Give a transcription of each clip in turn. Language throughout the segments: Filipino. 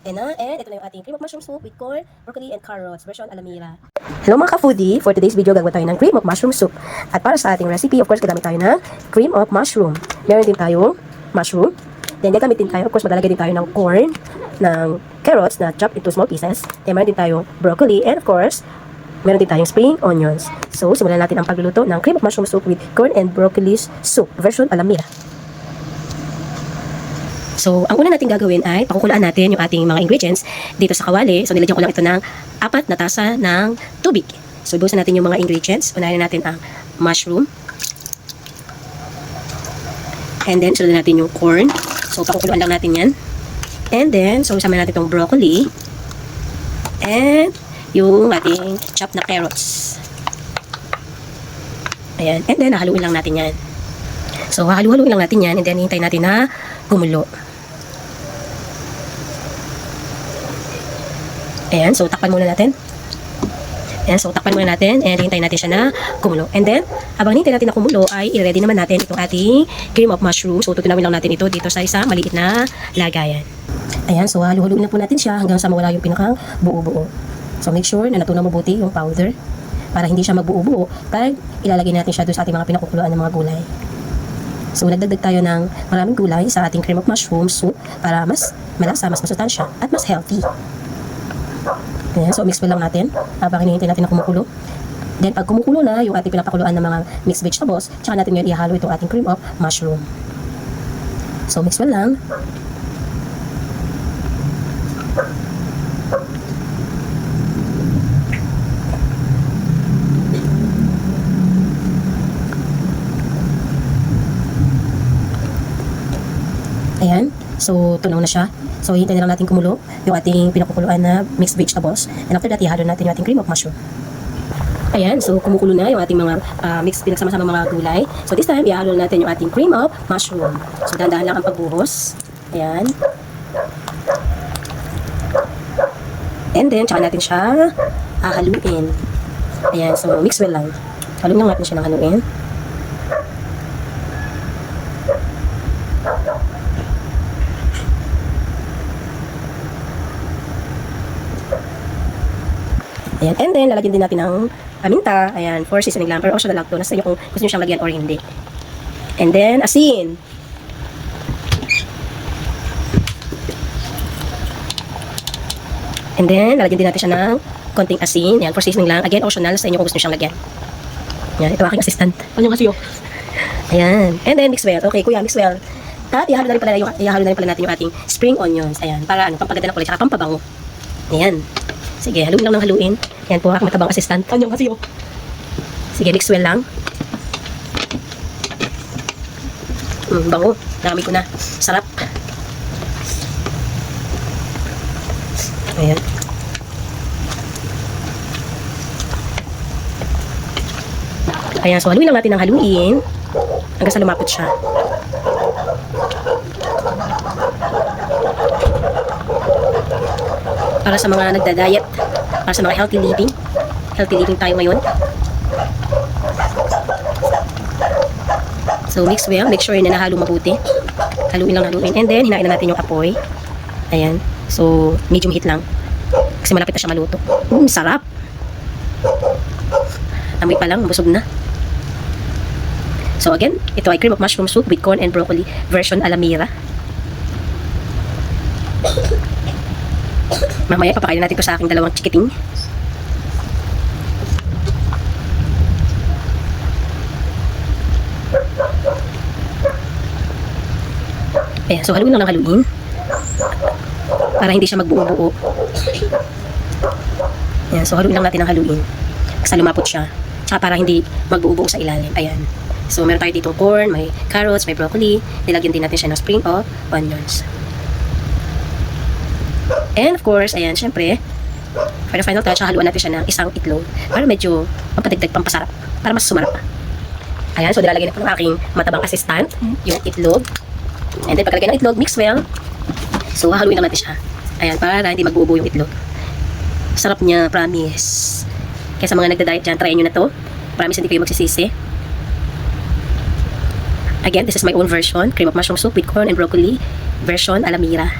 And ito na yung ating cream of mushroom soup with corn, broccoli, and carrots, version Alamira. Hello mga ka-foodie! For today's video, gagawa tayo ng cream of mushroom soup. At para sa ating recipe, of course, gagamit tayo ng cream of mushroom. Meron din tayong mushroom. Then gagamit din tayo, of course, maglalagay din tayo ng corn, ng carrots na chopped into small pieces. Then meron din tayong broccoli, and of course, meron din tayong spring onions. So, simulan natin ang pagluluto ng cream of mushroom soup with corn and broccoli soup, version Alamira. So, ang una natin gagawin ay pakukulaan natin yung ating mga ingredients dito sa kawali. So, nilagyan ko lang ito ng 4 na tasa ng tubig. So, ibuhusan natin yung mga ingredients. Unahin natin ang mushroom. And then, sunod natin yung corn. So, pakukuluan lang natin yan. And then, so, isama natin itong broccoli. And yung ating chopped na carrots. Ayan. And then, haluin lang natin yan. So, halu-haluin lang natin yan. And then, hintayin natin na gumulo. Ayan, so takpan muna natin. Ayan, so takpan muna natin and hintayin natin siya na kumulo. And then, habang hintayin natin na kumulo, ay i-ready naman natin itong ating cream of mushroom. So tutunawin lang natin ito dito sa isang maliit na lagayan. Ayan, so halu-haluin na po natin siya hanggang sa mawala yung pinakang buo-buo. So make sure na natunaw mabuti yung powder para hindi siya magbuo-buo. Pag ilalagay natin siya doon sa ating mga pinakukuluan ng mga gulay. So nagdagdag tayo ng maraming gulay sa ating cream of mushroom soup para mas malasa, mas masustansya at mas healthy. Ayan, so mix lang natin habang hinihintay natin na kumukulo. Then pag kumukulo na yung ating pinapakuluan ng mga mixed vegetables, tsaka natin ngayon ihalo itong ating cream of mushroom. So mix lang. Ayan, so tunaw na siya. So hintayin na lang natin kumulo yung ating pinakukuluan na mixed vegetables. And after that, ihalo natin yung ating cream of mushroom. Ayan, so kumukulo na yung ating mga mixed pinagsama-sama mga gulay. So this time, ihalo natin yung ating cream of mushroom. So dahan-dahan lang ang pagbuhos. Ayan. And then, tsaka natin siya haluin. Ayan, so mix well lang. Haluin lang natin siya ng haluin. Ayan, and then lalagyan din natin ng paminta. Ayan, for seasoning lang. Pero optional lang to. Nasa inyo kung gusto nyo siyang lagyan or hindi. And then, asin. And then, lalagyan din natin siya ng konting asin. Ayan, for seasoning lang. Again, optional. Sa inyo kung gusto nyo siyang lagyan. Ayan, ito aking assistant. Ano nga siyo? Ayan. And then, mix well. Okay, kuya, mix well. At ihalo na rin pala natin yung ating spring onions. Ayan, para pampaganda ng kulay, tsaka pampabango. Ayan. Sige, haluin lang ng haluin. Yan po, aking matabang assistant. Ano nga siyo? Sige, mix well lang. Bango. Dami ko na. Sarap. Ayan. Ayan, so haluin lang natin ng haluin hanggang sa lumapot siya. Para sa mga nagda-diet, para sa mga healthy living tayo ngayon. So mix well, make sure na nahalo mabuti. Haluin lang haluin, and then hinain na natin yung apoy. Ayan, so medium heat lang kasi malapit na siya maluto. Sarap. Amoy pa lang, busog na. So again, ito ay cream of mushroom soup with corn and broccoli version Alamira. Mamaya papakain natin ito sa aking dalawang chikiting. Ayan, so haluin lang ng haluin para hindi siya magbuo-buo. Ayan, so haluin lang natin ng haluin kasi lumapot siya, tsaka para hindi magbuo-buo sa ilalim. Ayan, so meron tayo ditong corn, may carrots, may broccoli. Nilagyan din natin siya ng spring of onions. And of course, ayan, syempre, for the final touch, haluan natin siya ng isang itlog para medyo pampadigdag, pampasarap, para mas sumarap. Ayan, so nilalagay na po ng aking matabang assistant yung itlog. And then pagkalagay ng itlog, mix well. So haluin lang natin siya. Ayan, para hindi magbuo-buo yung itlog. Sarap niya, promise. Kaya sa mga nagda-diet dyan, try nyo na to. Promise hindi kayo magsisisi. Again, this is my own version. Cream of mushroom soup with corn and broccoli. Version Alamira.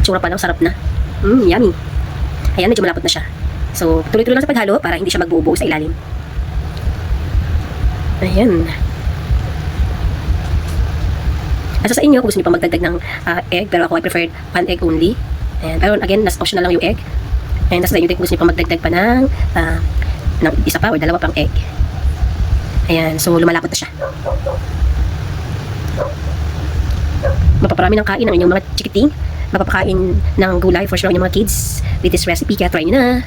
Tsura pa lang, sarap na. Yummy. Ayan, medyo malapot na siya. So, tuloy-tuloy lang sa paghalo para hindi siya magbuo-buo sa ilalim. Ayan. So sa inyo, kung gusto niyo pa magdagdag ng egg, pero ako I preferred pan egg only. Ayan. Pero again, nas optional lang yung egg. And sa inyo, kung gusto niyo pa magdagdag pa ng isa pa o dalawa pang egg. Ayan. So, lumalapot na siya. Mapaparami ng kain ang inyong mga chikiting. Mapapakain ng gulay for sure ang inyong mga kids with this recipe. Kaya try nyo na.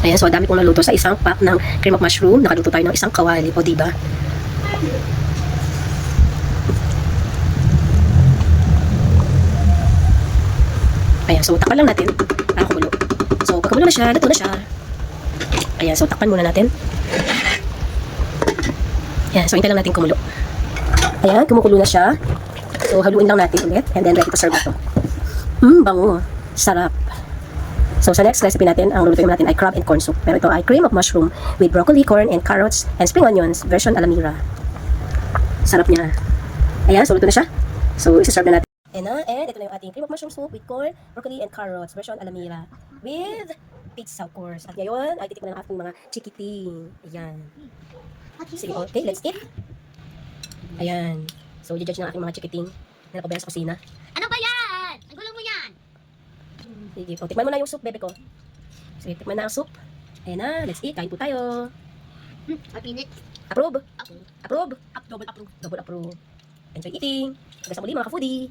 Ayan, so dami kong naluto sa isang pack ng cream of mushroom. Nakaluto tayo ng isang kawali. O, diba? Ayan, so takpan lang natin para kumulo. So, pag kumulo na siya, luto na siya. Ayan, so takpan muna natin. Ayan, so hintay lang natin kumulo. Ayan, kumukulo na siya. So, haluin lang natin ulit. And then, ready to serve na to. Bango. Sarap. So, sa next recipe natin, ang lulutuin natin ay crab and corn soup. Pero ito ay cream of mushroom with broccoli, corn, and carrots, and spring onions, version Alamira. Sarap niya. Ayan, so luto na siya. So, isa-serve na natin. And ito na yung ating cream of mushroom soup with corn, broccoli, and carrots, version Alamira. With pizza, of course. At ngayon, ay titikman ng ating mga chikiting. Ayan. Sige, okay, let's eat. Ayan. So, i-judge ng ating mga chikiting na nakabaya sa kusina. Ano ba yan? Ang gulo mo yan. Sige, so, tikman mo na yung soup, bebe ko. Sige, tikman na ang soup. Ayan na, let's eat. Kain po tayo. Mapinit. Approve. Approve. Double approve. Double approve. Enjoy eating. Hanggang sa muli mga ka-foodie.